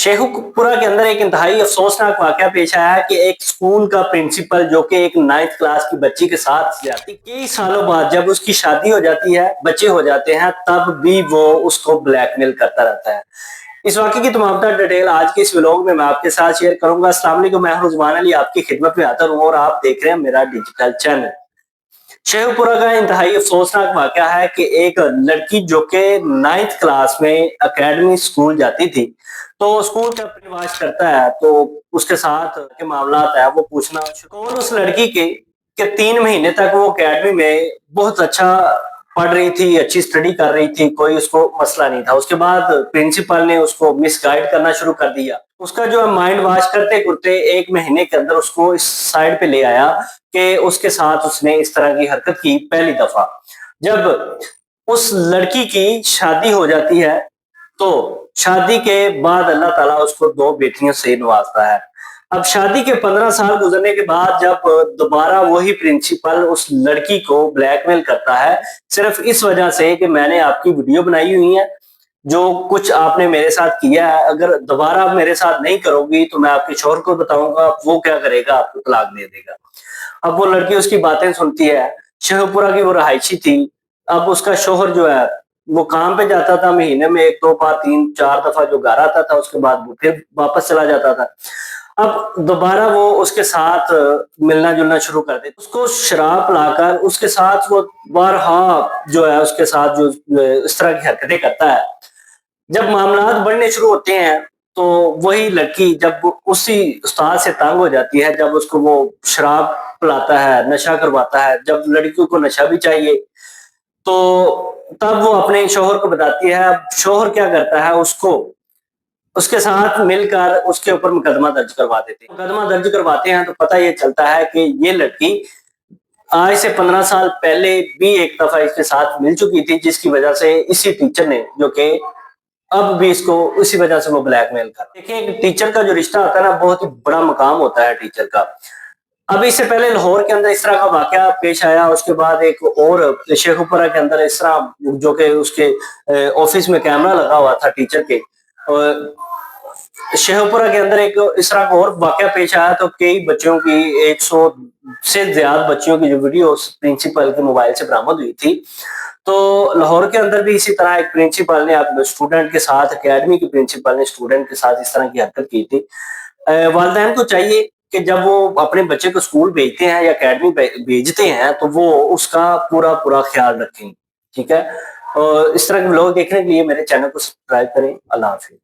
शेखुपुरा के अंदर एक इंतहाई अफसोसनाक वाकया पेश आया है कि एक स्कूल का प्रिंसिपल जो कि एक 9th क्लास की बच्ची के साथ जाती, कई सालों बाद जब उसकी शादी हो जाती है, बच्चे हो जाते हैं, तब भी वो उसको ब्लैकमेल करता रहता है। इस वाकये की तमाम डिटेल आज के इस व्लॉग में मैं आपके साथ शेयर करूंगा। अस्सलाम वालेकुम, मैं हूं उस्मान अली, आपकी खिदमत में आता हूं और आप देख रहे हैं मेरा डिजिटल चैनल। शेखपुरा का इंतहाई अफसोसनाक वाकया है कि एक लड़की जो कि 9th क्लास में एकेडमी स्कूल जाती थी, तो स्कूल का प्रवास करता है तो उसके साथ के मामला है वो पूछना कौन उस लड़की के 3 महीने तक वो एकेडमी में बहुत अच्छा पढ़ रही थी, अच्छी स्टडी कर रही थी, कोई उसको मसला नहीं था। उसके बाद प्रिंसिपल ने उसको मिसगाइड करना शुरू कर दिया। उसका जो है माइंड वॉश करते करते 1 महीने के अंदर उसको इस साइड पे ले आया कि उसके साथ उसने इस तरह की हरकत की पहली दफा। जब उस लड़की की शादी हो जाती है तो शादी के बाद अल्लाह ताला उसको 2 बेटियों से नवाजता है। अब शादी के 15 साल गुजरने के बाद जब दोबारा वही प्रिंसिपल उस लड़की को ब्लैकमेल करता है, सिर्फ इस वजह से कि मैंने आपकी वीडियो बनाई हुई है, जो कुछ आपने मेरे साथ किया है, अगर दोबारा मेरे साथ नहीं करोगी तो मैं आपके शौहर को बताऊंगा, वो क्या करेगा, आपको तलाक दे देगा। अब वो लड़की उसकी बातें सुनती है। शेखपुरा की वो रहायशी थी। अब उसका शौहर जो है वो काम पे जाता था, महीने में 1-2 बार 3-4 दफा जो घर आता था, उसके बाद वो फिर वापस चला जाता था। अब दोबारा वो उसके साथ मिलना जुलना शुरू कर दे, उसको शराब पिलाकर उसके साथ वो बारहा जो है उसके साथ जो इस तरह की हरकतें करता है। जब मामलात बढ़ने शुरू होते हैं तो वही लड़की जब उसी उस्ताद से तंग हो जाती है, जब उसको वो शराब पिलाता है, नशा करवाता है, जब लड़की को नशा भी चाहिए तो तब वो अपने शौहर को बताती है। अब शौहर क्या करता है, उसको उसके साथ मिलकर उसके ऊपर मुकदमा दर्ज करवा देते हैं। मुकदमा दर्ज करवाते हैं तो पता ये चलता है कि ये लड़की आज से 15 साल पहले भी एक दफा इसके साथ मिल चुकी थी, जिसकी वजह से इसी टीचर ने जो कि अब भी इसको उसी वजह से वो ब्लैकमेल कर। देखिए, एक टीचर का जो रिश्ता होता है ना, बहुत ही बड़ा मकाम होता है टीचर का। अब इससे पहले लाहौर के अंदर इस तरह का वाकया पेश आया, उसके बाद एक और शेखुपुरा के अंदर इस तरह जो कि उसके ऑफिस में कैमरा लगा हुआ था टीचर के, और शेखपुरा के अंदर एक इस तरह का और वाकया पेश आया तो कई बच्चों की 100 से ज्यादा बच्चियों की जो वीडियो प्रिंसिपल के मोबाइल से बरामद हुई थी। तो लाहौर के अंदर भी इसी तरह एक प्रिंसिपल ने अब स्टूडेंट के साथ, एकेडमी के प्रिंसिपल ने स्टूडेंट के साथ इस तरह की हरकत की थी। वालिदैन को चाहिए कि जब वो अपने बच्चे को स्कूल भेजते हैं या एकेडमी भेजते हैं तो वो उसका पूरा पूरा ख्याल रखें। ठीक है, और इस तरह के लोग देखने के लिए मेरे चैनल को सब्सक्राइब करें। अल्लाह हाफिज।